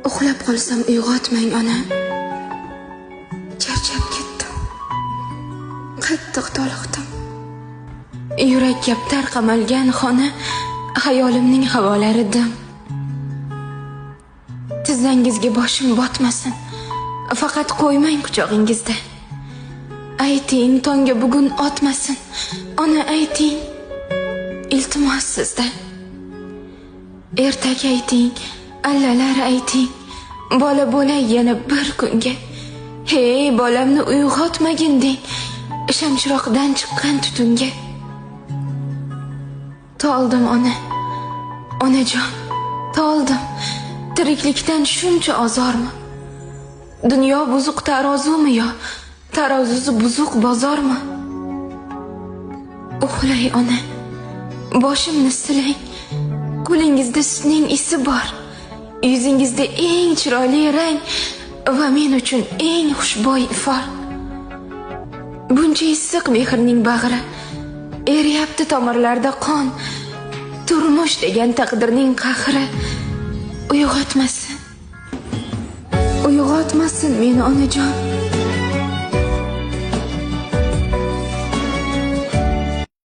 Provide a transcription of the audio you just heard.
Uxlab qolsam uyg'otmang ona. Charchab ketdim. Qattiq toliqdim. Yurak kaptar qamalgan xona xayolimning havolari dim. Tizzangizga boshim botmasin. Faqat qo'ymang quchog'ingizda. Ayting, tonga bugun otmasin. Ona ayting. Iltimos sizdan. Ertak ayting, allalar ayting. Bola bo'lay yana bir kunga. Hey, bolamni uyg'otmagin deng. Shamchiroqdan chiqqan tutunga. Toldim ona. Onajon, toldim. Tiriklikdan shuncha ozormi? Dunyo buzuq tarozumi yo tarozusi buzuq bozormi? Uxlay ona. Boshimni silang. Qo'lingizda sutning isi bor. Yuzingizda eng chiroyli rang va men uchun eng xushbo'y ifor. Buncha issiq mehrning bag'ri, eriyapti tomirlarda qon. Turmush degan taqdirning qahri uyg'otmasin. Uyg'otmasin meni onajon.